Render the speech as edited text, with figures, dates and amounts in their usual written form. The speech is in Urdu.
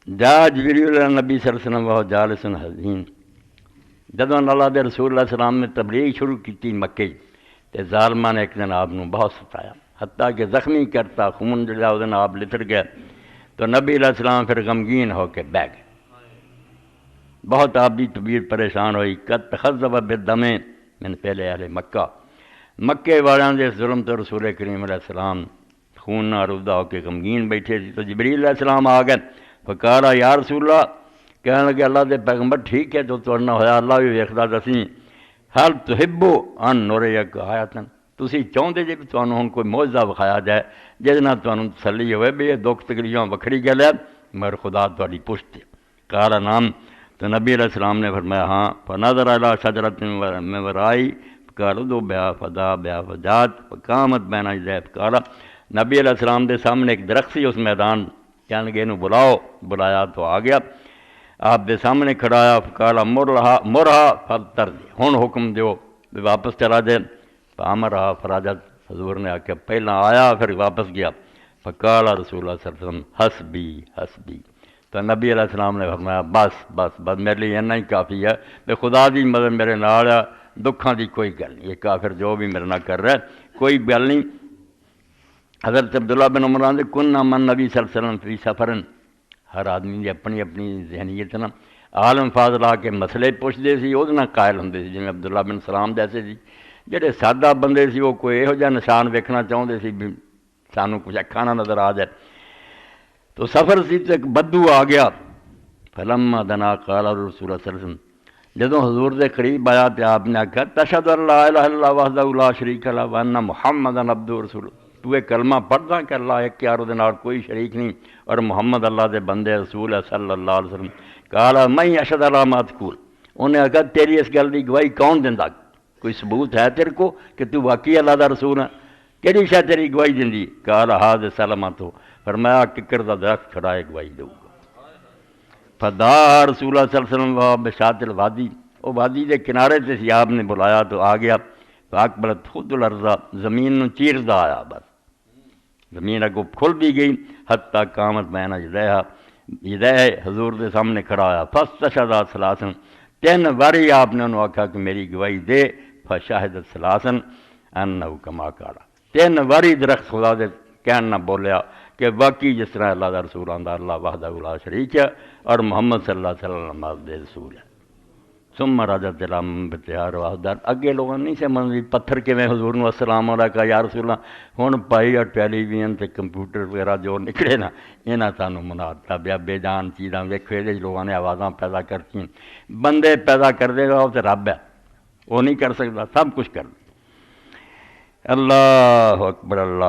جا جبریل نبی صلی اللہ علیہ وسلم وہ جالس حزین، جدوں اللہ دے رسول اللہ علیہ السلام نے تبلیغ شروع کی مکے تے ظالماں نے ایک دن آپ نو بہت ستایا، حتیٰ کہ زخمی کرتا، خون جڑا وہ دن آپ لتڑ گیا، تو نبی علیہ السلام پھر غمگین ہو کے بہ گئے، بہت آپ کی طبیعت پریشان ہوئی، قد تخذب بالدم من پہلے اہل مکہ، مکے والیاں دے ظلم تو رسول کریم علیہ السلام خون نہ آلودہ ہو کے غمگین بیٹھے سی، تو جبریل علیہ السلام آ گئے، فقالا یا رسول اللہ، کہنے لگے اللہ دے پیغمبر ٹھیک ہے جو تواڈے نال ہویا، اللہ بھی ویکھدا دسی، حل تحبو ان نریک آیاتن، تسی چاہندے جے بھی تانوں ہن کوئی معجزہ وکھایا جائے جس نال تانوں تسلی ہوئے بھی یہ دکھ تکلیفاں وکھری گل ہے مگر خدا تہاڈی پشت ہے، قال نعم، تو نبی علیہ السلام نے فرمایا ہاں، فنظر الی شجرۃ من ورائی قال ادعو بها فدعا بها فجاءت فقامت بین یدیہ، قال نبی علیہ السلام دے سامنے ایک درخت سی اس میدان، کہنے لگے انہوں بلاؤ، بلایا تو آ گیا، آپ دے سامنے کھڑایا، قال مرہا فلترجع، ہن حکم دیو واپس چلا جائے، فامرہا فراجت، حضور نے آکھیا پہلا آیا پھر واپس گیا، فقال رسول اللہ صلی اللہ علیہ وسلم حسبی حسبی، تو نبی علیہ السلام نے فرمایا بس بس بس میرے لیے اتنا ہی کافی ہے، بے خدا دی مدد میرے نال ہے، دکھاں دی کوئی گل نہیں، یہ کافر جو بھی میرے نال کر رہا ہے کوئی گل نہیں۔ حضرت عبداللہ بن عمر نے کننا من نبی صلی اللہ علیہ وسلم فی سفرن، ہر آدمی دی اپنی اپنی ذہنیت نا، عالم فاضل آ کے مسئلے پوچھتے سی وہ قائل ہوندے سی، جی عبداللہ بن سلام جیسے سی، جڑے سادہ بندے سی وہ کوئی یہو جہا نشان ویکھنا چاہتے سی بھی سانوں کچھ اکھاں نہ نظر آ جائے، تو سفر سی تو ایک بدو آ گیا، فلما دنا قال رسول اللہ صلی اللہ علیہ وسلم، جدوں حضور دے قریب آیا تو آپ نے آکھا تشہد ان لا الہ الا اللہ وحدہ لا شریک لہ وان محمدا عبدہ ورسولہ، تو یہ کلمہ پڑھدا کہ اللہ ایک یار دے نال کوئی شریک نہیں اور محمد اللہ دے بندے رسول ہے صلی اللہ علیہ وسلم، قال من یشہد علی ما تقول، انہیں آکھا تیری اس گل دی گواہی کون دیندا، کوئی ثبوت ہے تیرے کو کہ تو واقعی اللہ دا رسول ہے، کیڑی شے تیری گواہی دیندی، قال ھذا سلمۃ، فرمایا ککر دا درخت کھڑا ہے گواہی دو گا، فدعا رسول اللہ صلی اللہ علیہ وسلم بشاط الوادی، وہ وادی دے کنارے تے سی، آپ نے بلایا تو آ گیا، فاقبلت خود الارض، زمین نو چیردا آیا، بس زمین اگوں کھل بھی گئی، حتیٰ قامت بین یدیہ، حضور دے سامنے کھڑا آیا، فاستشہد ثلاثا، تین واری آپ نے انہوں آکھا کہ میری گواہی دے، فشہدت ثلاثا انہ کما قال، تین واری درخت خدا دے کہنا بولیا کہ واقعی جس طرح اللہ دا رسول آندا اللہ وحدہ لا شریک ہے اور محمد صلی اللہ علیہ وسلم دے رسول ہے۔ ثم رجعت الی من بتہار وحدت، اگے لوگوں نہیں سے منظر پتھر کے میں حضور نو السلام علیکہ یا رسول اللہ، ہن پائی اور ٹیلی ویژن تے کمپیوٹر وغیرہ جو نکلے نا انہاں سانوں مناتا بیا بے جان چیزاں ویکھے دے لوگوں نے آوازاں پیدا کرتی، بندے پیدا کر دے گا وہ تے رب ہے، وہ نہیں کر سکتا، سب کچھ کر دے۔ اللہ اکبر اللہ۔